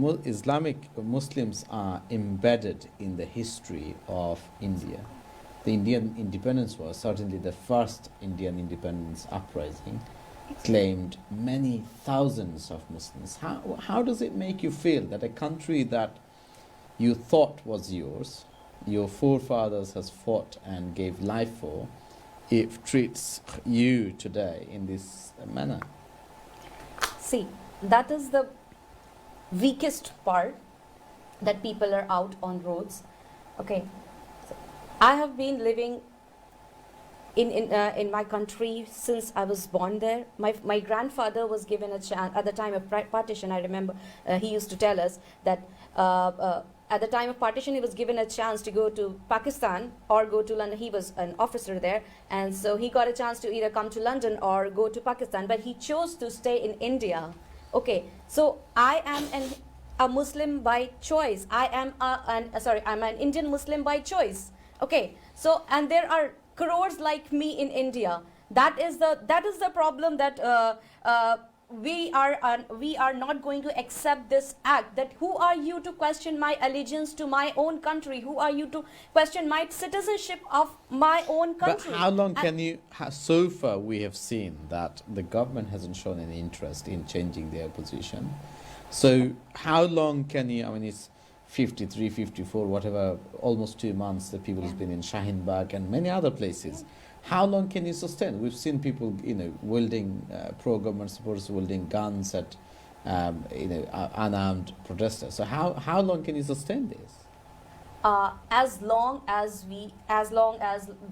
Islamic Muslims are embedded in the history of India. The Indian independence was certainly the first Indian independence uprising, claimed many thousands of Muslims. How does it make you feel that a country that you thought was yours, your forefathers has fought and gave life for, it treats you today in this manner? See, that is the weakest part, that people are out on roads. Okay, so I have been living in my country since I was born there. My grandfather was given a chance at the time of partition. I remember he used to tell us that at the time of partition, he was given a chance to go to Pakistan or go to London. He was an officer there, and so he got a chance to either come to London or go to Pakistan, but he chose to stay in India. Okay, so I am a Muslim by choice. I'm an Indian Muslim by choice. Okay, so and there are crores like me in India. That is the problem, that we are not going to accept this act. That who are you to question my allegiance to my own country? Who are you to question my citizenship of my own country? But how long can you? So far, we have seen that the government hasn't shown any interest in changing their position. So how long can you? I mean, it's 53, 54, whatever, almost 2 months that people have been in Shaheen Bagh and many other places. How long can you sustain? We've seen people, wielding pro-government supporters wielding guns at, unarmed protesters. So how long can you sustain this? As long as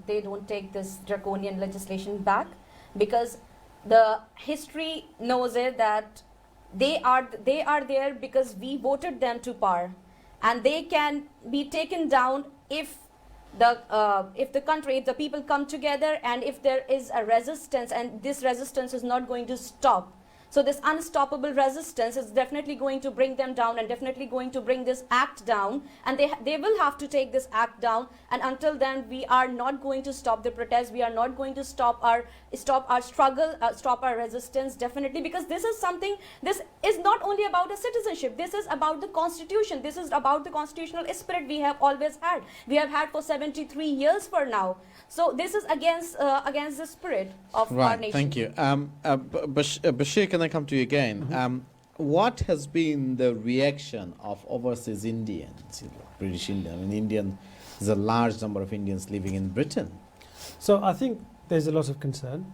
they don't take this draconian legislation back, because the history knows it, that they are there because we voted them to power, and they can be taken down if the people come together, and if there is a resistance, and this resistance is not going to stop. So this unstoppable resistance is definitely going to bring them down, and definitely going to bring this act down, and they will have to take this act down. And until then, we are not going to stop the protest. We are not going to stop our struggle, stop our resistance, definitely, because this is not only about a citizenship. This is about the constitution. This is about the constitutional spirit we have always had. We have had for 73 years for now. So this is against the spirit of our nation. Thank you. Bashir, can I come to you again? What has been the reaction of overseas Indians, British Indians? I mean, there's a large number of Indians living in Britain. So I think there's a lot of concern.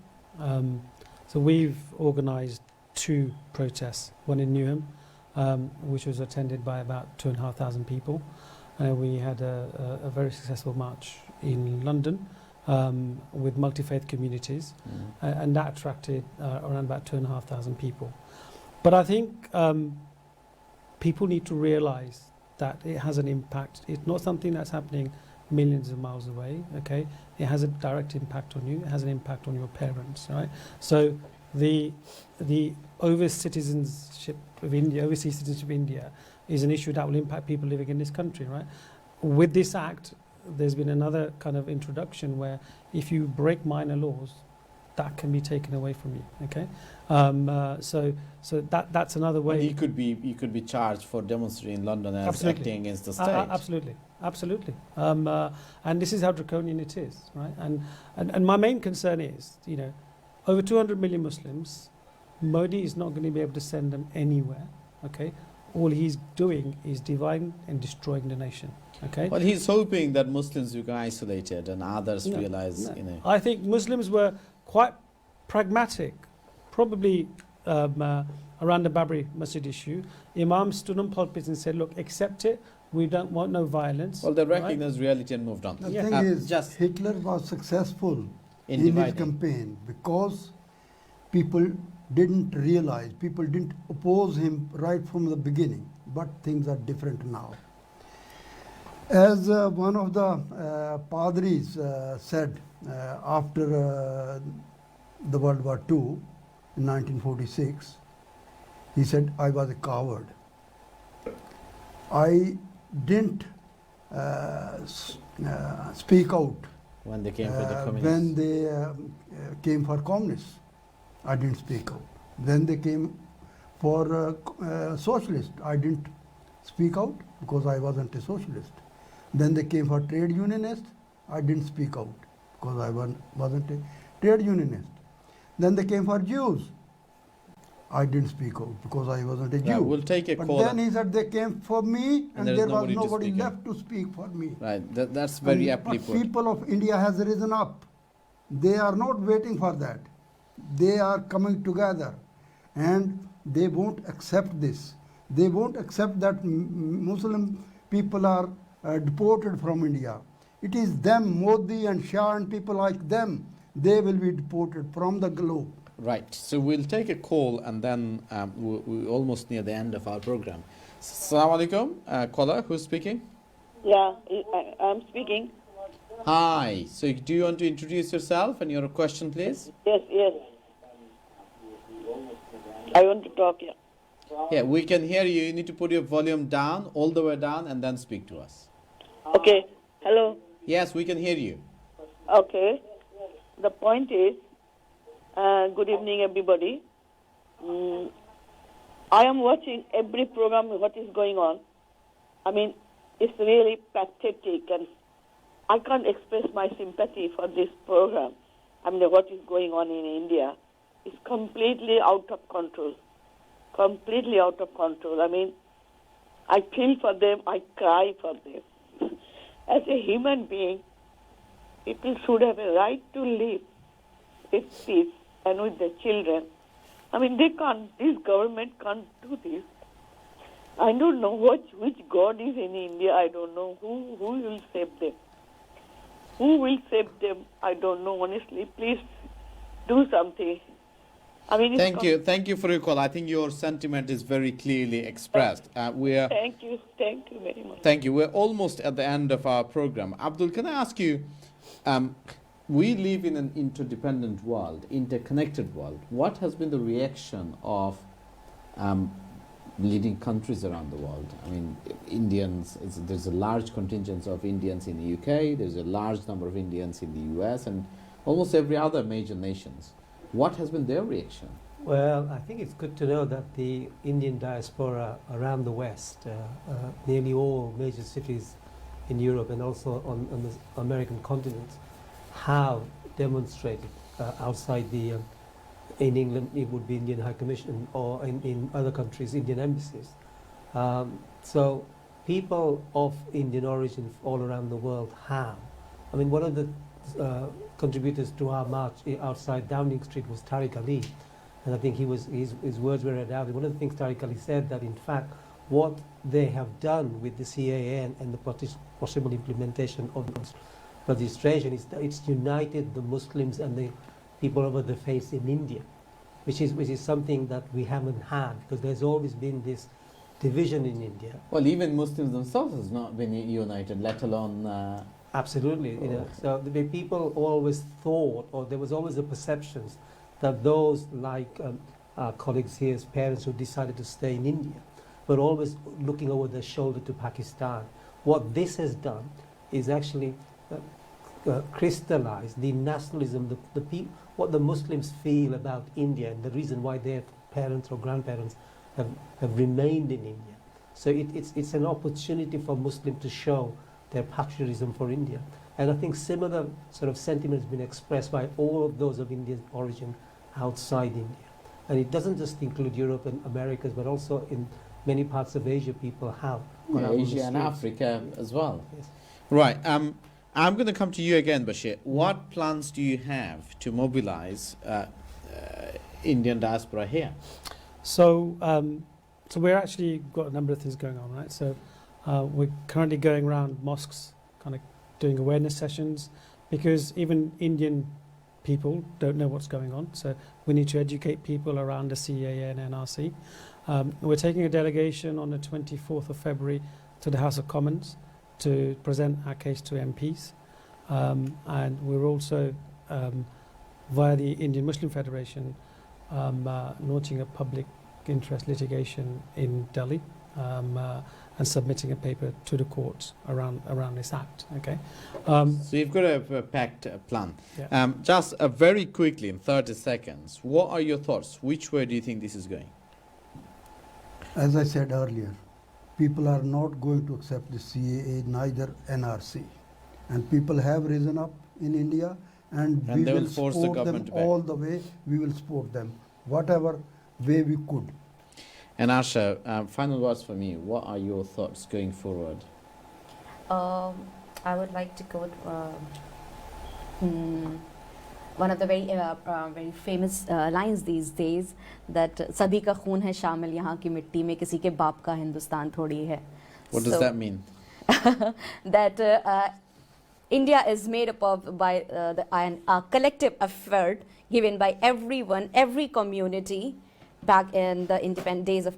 So we've organised 2 protests, one in Newham, which was attended by about 2,500 people. We had a very successful march in London, with multi-faith communities, and that attracted around about 2,500 people. But I think people need to realise that it has an impact. It's not something that's happening millions of miles away. Okay, it has a direct impact on you. It has an impact on your parents, right? So the overseas citizenship of India is an issue that will impact people living in this country, right? With this act, there's been another kind of introduction where if you break minor laws, that can be taken away from you. Okay, so that's another way. You could be charged for demonstrating in London as absolutely. Acting against the state. Absolutely. And this is how draconian it is, right? And my main concern is, over 200 million Muslims, Modi is not going to be able to send them anywhere. Okay, all he's doing is dividing and destroying the nation. Okay. But he's hoping that Muslims become isolated and others realize. I think Muslims were quite pragmatic, probably around the Babri Masjid issue. Imam stood on pulpits and said, "Look, accept it. We don't want no violence." Well, they recognized reality and moved on. The thing is, Hitler was successful in his campaign because people didn't realize, people didn't oppose him right from the beginning. But things are different now. As one of the padris said after the World War II in 1946, he said, "I was a coward. I didn't speak out when they came for the communists. When they came for communists, I didn't speak out. When they came for socialists, I didn't speak out because I wasn't a socialist. Then they came for trade unionists. I didn't speak out because I wasn't a trade unionist. Then they came for Jews. I didn't speak out because I wasn't a Jew. Right, we'll take a but call. then he said they came for me and there was nobody to left to speak for me. Right, that's very aptly but put. people of India has risen up. They are not waiting for that. They are coming together and they won't accept this. They won't accept that Muslim people are deported from India. It is them, Modi and Shah and people like them. They will be deported from the globe. Right, so we'll take a call and then we're almost near the end of our program. Assalamu alaikum, caller, who's speaking? Yeah, I'm speaking. Hi, so do you want to introduce yourself and your question, please? Yes. I want to talk, yeah. Yeah, we can hear you. You need to put your volume down, all the way down, and then speak to us. Okay, hello. Yes, we can hear you. Okay, the point is, good evening everybody. I am watching every program, what is going on. I mean, it's really pathetic and I can't express my sympathy for this program. I mean, what is going on in India is completely out of control. Completely out of control. I mean, I feel for them, I cry for them. As a human being, people should have a right to live with peace and with their children. I mean, they can't, this government can't do this. I don't know which God is in India. I don't know who will save them. Who will save them? I don't know, honestly. Please do something. I mean, Thank you for your call. I think your sentiment is very clearly expressed. Thank you very much. Thank you. We're almost at the end of our program. Abdul, can I ask you, we live in an interdependent world, interconnected world. What has been the reaction of leading countries around the world? I mean, Indians, there's a large contingent of Indians in the UK, there's a large number of Indians in the US, and almost every other major nations. What has been their reaction? Well, I think it's good to know that the Indian diaspora around the West, nearly all major cities in Europe and also on the American continent, have demonstrated outside the, in England it would be Indian High Commission, or in other countries, Indian embassies. So people of Indian origin all around the world have. I mean, one of the contributors to our march outside Downing Street was Tariq Ali, and I think his words were read out. One of the things Tariq Ali said, that in fact what they have done with the CAA and the possible implementation of registration is that it's united the Muslims and the people of other faiths in India, which is something that we haven't had, because there's always been this division in India. Well, even Muslims themselves has not been united, let alone... Absolutely. You know, so the people always thought, or there was always a perception that those like our colleagues here's parents who decided to stay in India were always looking over their shoulder to Pakistan. What this has done is actually crystallize the nationalism, what the Muslims feel about India, and the reason why their parents or grandparents have remained in India. So it's an opportunity for Muslims to show their patriotism for India. And I think similar sort of sentiment has been expressed by all of those of Indian origin outside India. And it doesn't just include Europe and Americas, but also in many parts of Asia people have. Asia and Africa as well. Yes. Right. I'm going to come to you again, Bashir. What plans do you have to mobilize Indian diaspora here? So we're actually got a number of things going on, right? So we're currently going around mosques, kind of doing awareness sessions, because even Indian people don't know what's going on. So we need to educate people around the CAA and NRC. We're taking a delegation on the 24th of February to the House of Commons to present our case to MPs. And we're also, via the Indian Muslim Federation, launching a public interest litigation in Delhi, and submitting a paper to the courts around this act. Okay. So you've got a packed plan. Yeah. Just very quickly, in 30 seconds, what are your thoughts? Which way do you think this is going? As I said earlier, people are not going to accept the CAA, neither NRC. And people have risen up in India, and we they will will force the support them government back. all the way. We will support them, whatever way we could. And Asha, final words for me. What are your thoughts going forward? I would like to quote one of the very famous lines these days, that सभी का खून है शामिल यहाँ की मिट्टी में, किसी के बाप का हिंदुस्तान थोड़ी है. What does that mean? That India is made up of by a collective effort given by everyone, every community back in the days of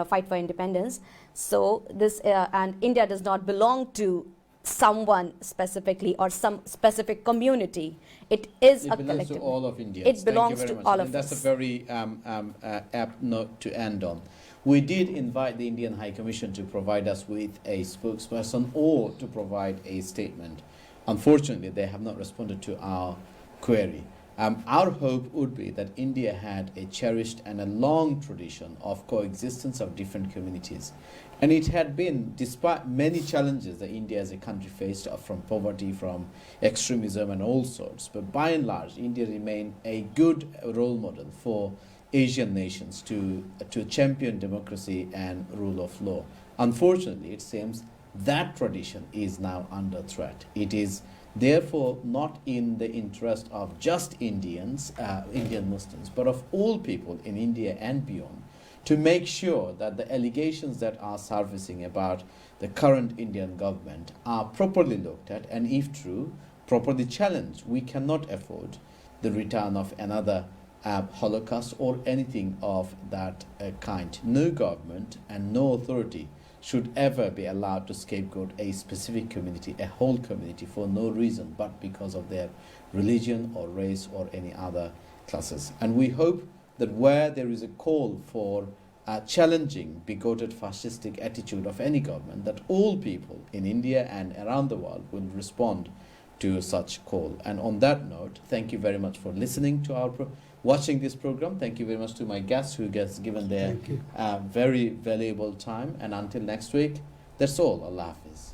fight for independence. So this and India does not belong to someone specifically or some specific community. It is a belongs collective. to all of India. It belongs to all of That's us. a very apt note to end on. We did invite the Indian High Commission to provide us with a spokesperson or to provide a statement. Unfortunately, they have not responded to our query. Our hope would be that India had a cherished and a long tradition of coexistence of different communities. And it had been, despite many challenges that India as a country faced, from poverty, from extremism and all sorts, but by and large, India remained a good role model for Asian nations to champion democracy and rule of law. Unfortunately, it seems that tradition is now under threat. It is therefore not in the interest of just Indians, Indian Muslims, but of all people in India and beyond, to make sure that the allegations that are surfacing about the current Indian government are properly looked at, and if true, properly challenged. We cannot afford the return of another Holocaust or anything of that kind. No government and no authority should ever be allowed to scapegoat a specific community, a whole community, for no reason but because of their religion or race or any other classes. And we hope that where there is a call for challenging bigoted fascistic attitude of any government, that all people in India and around the world will respond to such call. And on that note, thank you very much for listening to our watching this program. Thank you very much to my guests who gets given their very valuable time. And until next week, that's all. Allah Hafiz.